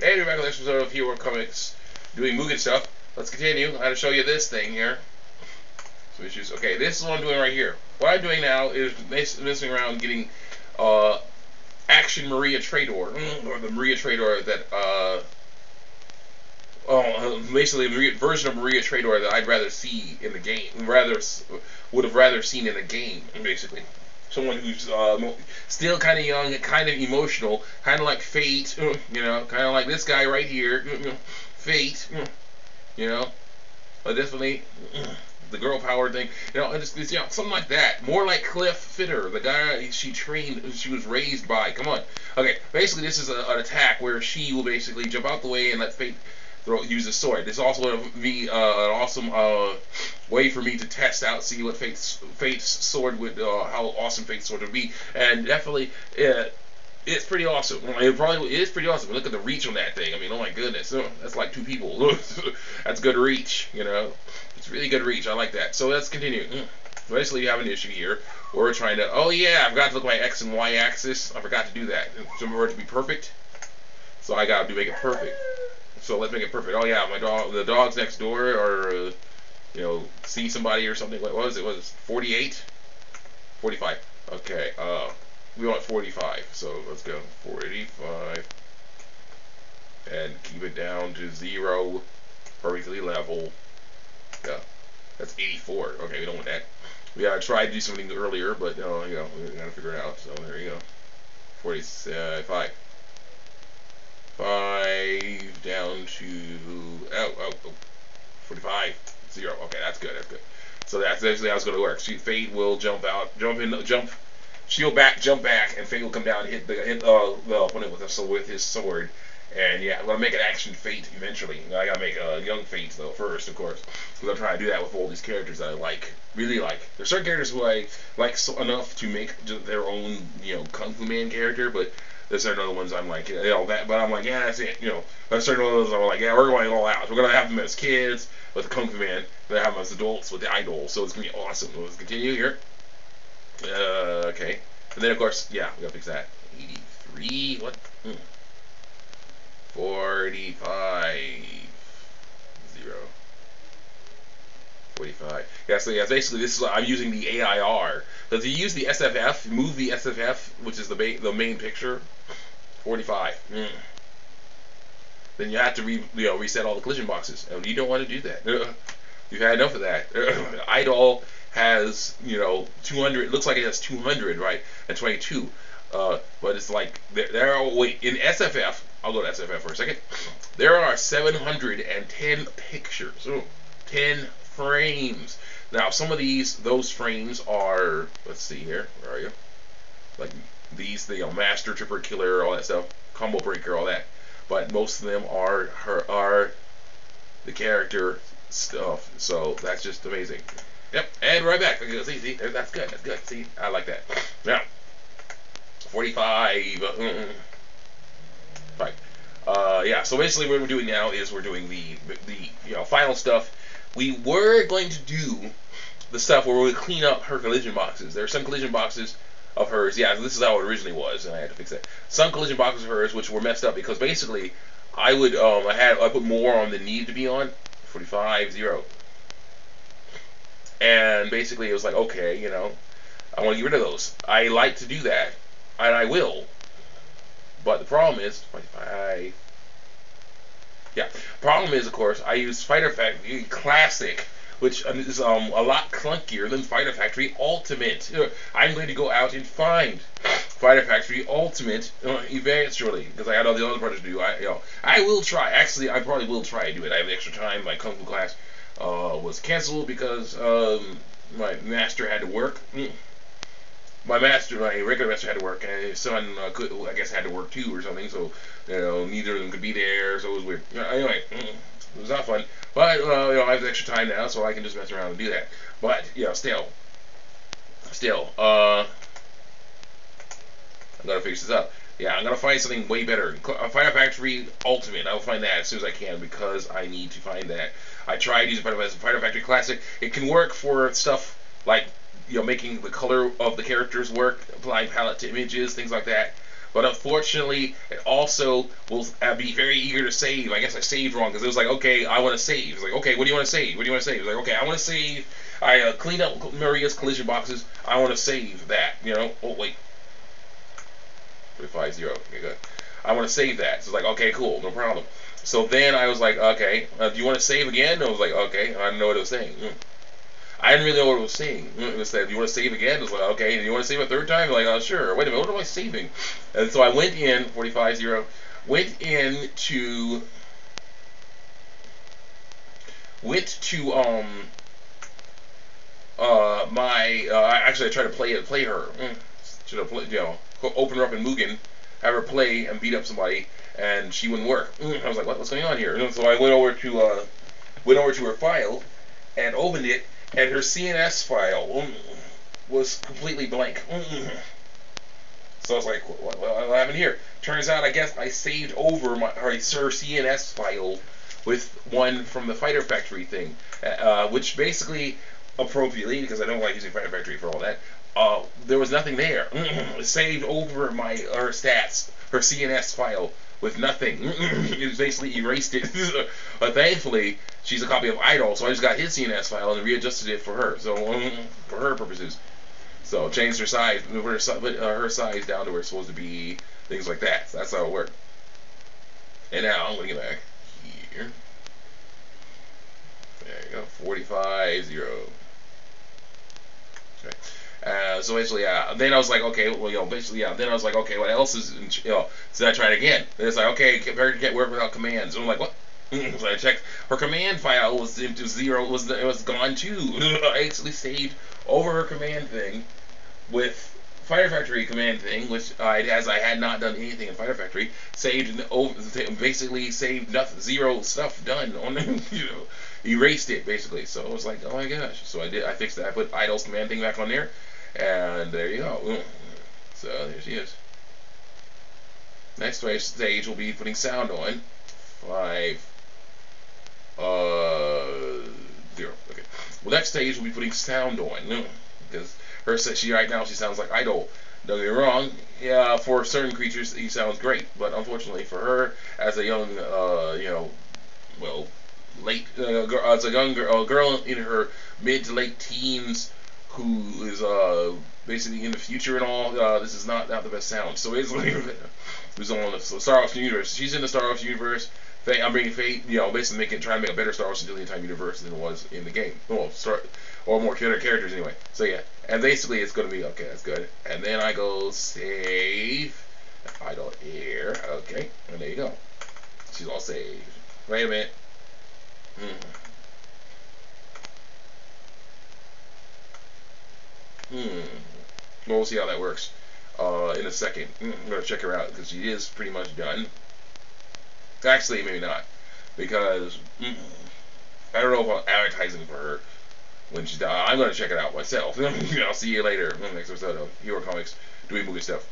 Hey, we're back on this episode of Hero Comics doing Mugen stuff. Let's continue. I'm going to show you this thing here. Some issues. Okay, this is what I'm doing right here. What I'm doing now is messing around getting Action Maria Traydor, or the Maria Traydor that, basically a version of Maria Traydor that I'd rather see in the game, would have rather seen in a game, basically. Someone who's still kind of young, kind of emotional, kind of like Fayt, kind of like this guy right here, Fayt, definitely the girl power thing, something like that. More like Cliff Fitter, the guy she was raised by. Come on. Okay, basically this is an attack where she will basically jump out the way and let Fayt use a sword. This is also going to be an awesome way for me to test out, see what Fayt's sword would, how awesome Fayt's sword would be, and definitely it's pretty awesome. It is pretty awesome. Look at the reach on that thing. I mean, oh my goodness, that's like 2 people. That's good reach, It's really good reach. I like that. So let's continue. Basically, you have an issue here. We're trying to. Oh yeah, I forgot to look at my X and Y axis. I forgot to do that. So for it to be perfect, so I got to make it perfect. So let's make it perfect. Oh yeah, the dogs next door are, see somebody or something. What was it? Was it 48? 45. Okay. We want 45. So let's go 45, and keep it down to 0, perfectly level. Yeah, that's 84. Okay, we don't want that. We gotta try to do something earlier, but we gotta figure it out. So there you go. 45. 5 down to 45, 0. Okay, that's good. That's good. So that's actually how it's going to work. Fayt will jump in, shield back, jump back, and Fayt will come down and hit the opponent with his sword. And yeah, I'm gonna make an action Fayt eventually. I gotta make a young Fayt though first, of course. Because I'm trying to do that with all these characters that I really like. There's certain characters who I like enough to make their own, Kung Fu Man character, but there's certain other ones I'm like, but I'm like, yeah, that's it, There's certain others I'm like, yeah, we're going all out. We're gonna have them as kids with the Kung Fu Man, we're gonna have them as adults with the idol, so it's gonna be awesome. Let's continue here. Okay. And then of course, yeah, we gotta fix that. 83, what? 45, 0. 45. Yeah, so yeah, basically this is, I'm using the AIR. So if you use the SFF, move the SFF, which is the main picture, 45. Then you have to reset all the collision boxes, and you don't want to do that. You've had enough of that. Idol has 200. It looks like it has 200, right, and 22. But it's like wait, in SFF. I'll go to SFF for a second. There are 710 pictures. 10 frames. Now, some of those frames are, let's see here, where are you? Like these, the Master, Tripper, Killer, all that stuff, Combo Breaker, all that. But most of them are the character stuff. So that's just amazing. Yep, and right back. See, that's good. That's good. See, I like that. Now, 45. Right. Yeah. So basically, what we're doing now is we're doing the final stuff. We were going to do the stuff where we would clean up her collision boxes. There are some collision boxes of hers. Yeah, this is how it originally was, and I had to fix that. Some collision boxes of hers which were messed up because basically I would I put more on than needed to be on. 45, 0. And basically it was like, okay, I want to get rid of those. I like to do that, and I will. But the problem is 25. Yeah. Problem is, of course, I use Fighter Factory Classic, which is a lot clunkier than Fighter Factory Ultimate. I'm going to go out and find Fighter Factory Ultimate eventually, because I had all the other projects to do. I will try. Actually, I probably will try to do it. I have extra time. My Kung Fu class was canceled because my master had to work. My regular master had to work, and his son I guess had to work too or something. So neither of them could be there. So it was weird. Anyway, it was not fun. But I have extra time now, so I can just mess around and do that. But still, I'm gonna fix this up. Yeah, I'm gonna find something way better. Fighter Factory Ultimate. I'll find that as soon as I can because I need to find that. I tried using Fighter Factory Classic. It can work for stuff like making the color of the characters work, applying palette to images, things like that. But unfortunately, it also will be very eager to save. I guess I saved wrong because it was like, okay, I want to save. It's like, okay, what do you want to save? What do you want to save? It's like, okay, I want to save. I cleaned up Maria's collision boxes. I want to save that. You know? Oh wait, 350. Okay, good. I want to save that. So it's like, okay, cool, no problem. So then I was like, okay, do you want to save again? And I was like, okay, I didn't know what it was saying. I didn't really know what it was saying. It was saying, do you want to save again? I was like, okay, do you want to save a third time? Like, sure. Wait a minute, what am I saving? And so I went in, 450, went into, actually I tried to play her. Should have played, open her up in Mugen, have her play and beat up somebody, and she wouldn't work. I was like, what's going on here? And so I went over to her file and opened it, and her CNS file was completely blank. So I was like, what happened here? Turns out, I guess I saved over her CNS file with one from the Fighter Factory thing, which basically, appropriately, because I don't like using Fighter Factory for all that, there was nothing there. Saved over her stats, her CNS file with nothing. It basically erased it. But thankfully, she's a copy of Idol, so I just got his CNS file and readjusted it for her. So for her purposes, so changed her size, moved her size down to where it's supposed to be, things like that. So that's how it worked. And now I'm gonna get back here. There you go, 450. Okay. So basically, then I was like, okay, well, basically, then I was like, okay, what else is, so I tried again. And it's like, okay, can't work without commands. And I'm like, what? So I checked. Her command file was zero. It was gone too. I actually saved over her command thing with Fighter Factory command thing, which as I had not done anything in Fighter Factory, basically saved nothing, zero stuff done on erased it basically. So I was like, oh my gosh. So I fixed that. I put Idol's command thing back on there, and there you go. So there she is. Next stage will be putting sound on. 5 0. Okay. Well, next stage will be putting sound on because right now she sounds like Idol. Don't get me wrong. Yeah, for certain creatures he sounds great, but unfortunately for her, as a young, late as a young girl in her mid to late teens who is basically in the future and all, this is not the best sound. So it's like who's on the Star Wars universe. She's in the Star Wars universe. I'm bringing Fayt, basically trying to make a better Star Wars Centurion Time universe than it was in the game. Well, or more characters anyway. So yeah, and basically it's going to be okay. That's good. And then I go save Idle Air. Okay, and there you go. She's all saved. Wait a minute. Well, we'll see how that works in a second. I'm going to check her out because she is pretty much done. Actually, maybe not, because I don't know if I'm advertising for her when she's done. I'm going to check it out myself. I'll see you later in the next episode of Hero Comics doing movie stuff.